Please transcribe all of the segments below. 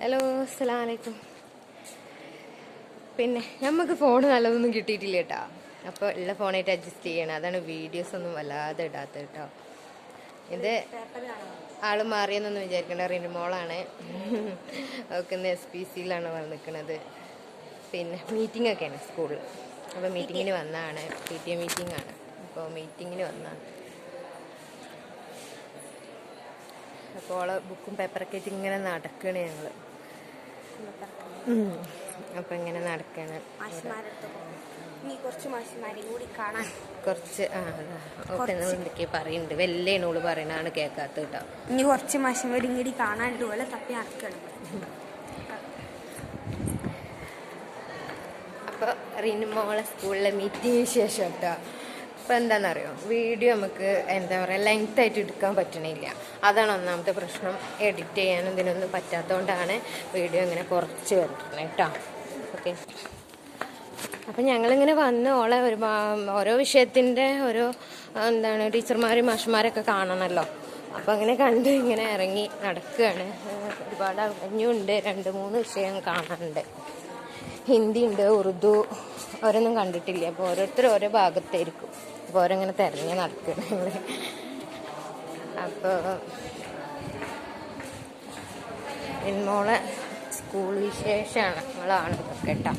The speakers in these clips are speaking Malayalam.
ഹലോ, അസ്സലാമു അലൈക്കും. പിന്നെ നമുക്ക് ഫോൺ നല്ലതൊന്നും കിട്ടിയിട്ടില്ല കേട്ടോ. അപ്പോൾ ഉള്ള ഫോണായിട്ട് അഡ്ജസ്റ്റ് ചെയ്യണം. അതാണ് വീഡിയോസ് ഒന്നും വല്ലാതെ ഇടാത്തത് കേട്ടോ. ഇത് ആൾ മാറിയെന്നൊന്നും വിചാരിക്കേണ്ട, റിനിമോളാണ്. അവൾക്ക് ഇന്ന് SPCയിലാണ് വന്നിരിക്കുന്നത്. പിന്നെ മീറ്റിംഗ് ഒക്കെയാണ് സ്കൂളിൽ. അപ്പോൾ മീറ്റിങ്ങിന് വന്നതാണ്. PTA മീറ്റിംഗ് ആണ്. അപ്പോൾ മീറ്റിങ്ങിന് വന്നതാണ്. അപ്പോൾ അവളെ ബുക്കും പേപ്പറൊക്കെ ആയിട്ട് ഇങ്ങനെ നടക്കണേ ഞങ്ങൾ. അപ്പം ഇങ്ങനെ നടക്കണ കുറച്ച് എന്തൊക്കെ പറയുന്നുണ്ട്. വെല്ലേനോള് പറയണാണ് കേൾക്കാത്ത കേട്ടോ. ഇനി കുറച്ച് മാഷന്മാരും കൂടി കാണാണ്ട് പോലെ തപ്പി നടക്കണം. അപ്പോൾ റിനിമോളെ സ്കൂളിലെ മീറ്റിംഗിന് ശേഷം കേട്ടോ. അപ്പോൾ എന്താണെന്നറിയോ, വീഡിയോ നമുക്ക് എന്താ പറയുക ലെങ്ത്തായിട്ട് എടുക്കാൻ പറ്റണില്ല. അതാണ് ഒന്നാമത്തെ പ്രശ്നം. എഡിറ്റ് ചെയ്യാനും ഇതിനൊന്നും പറ്റാത്തതുകൊണ്ടാണ് വീഡിയോ ഇങ്ങനെ കുറച്ച് വരുന്നത് കേട്ടോ. ഓക്കെ, അപ്പം ഞങ്ങളിങ്ങനെ വന്ന് ഓളെ ഓരോ വിഷയത്തിൻ്റെ ഓരോ ടീച്ചർമാരും മാഷന്മാരൊക്കെ കാണണമല്ലോ. അപ്പോൾ അങ്ങനെ കണ്ട് ഇങ്ങനെ ഇറങ്ങി നടക്കുകയാണ്. ഒരുപാട് ഇനിയുണ്ട്, 2-3 വിഷയം കാണാനുണ്ട്. ഹിന്ദി ഉണ്ട്, ഉറുദു, ഓരോന്നും കണ്ടിട്ടില്ല. അപ്പോൾ ഓരോരുത്തരും ഓരോ ഭാഗത്തായിരിക്കും. അപ്പോൾ ഓരോങ്ങനെ തിരഞ്ഞ് നടക്കുകയാണ്. അപ്പോൾ മോളെ സ്കൂൾ വിശേഷമാണ് നമ്മളാണ് ഇതൊക്കെ കേട്ടോ.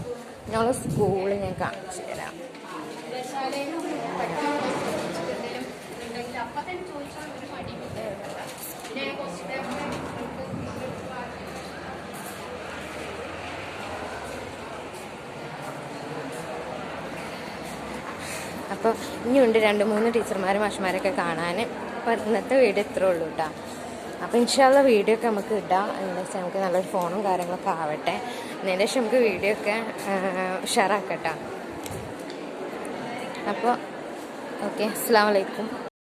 ഞങ്ങൾ സ്കൂളിൽ ഞാൻ കാണിച്ചു തരാം. അപ്പോൾ ഇനിയുണ്ട് 2-3 ടീച്ചർമാരും മാഷന്മാരൊക്കെ കാണാൻ. അപ്പോൾ ഇന്നത്തെ വീഡിയോ ഇത്രേ ഉള്ളൂ കേട്ടോ. അപ്പോൾ ഇൻഷാല്ലാ വീഡിയോ ഒക്കെ നമുക്ക് ഇടാം. എന്താ വെച്ചാൽ നമുക്ക് നല്ലൊരു ഫോണും കാര്യങ്ങളൊക്കെ ആവട്ടെ. അതിന് ശേഷം നമുക്ക് വീഡിയോ ഒക്കെ ഉഷാറാക്കട്ടോ. അപ്പോൾ ഓക്കെ, അസ്സലാമു അലൈക്കും.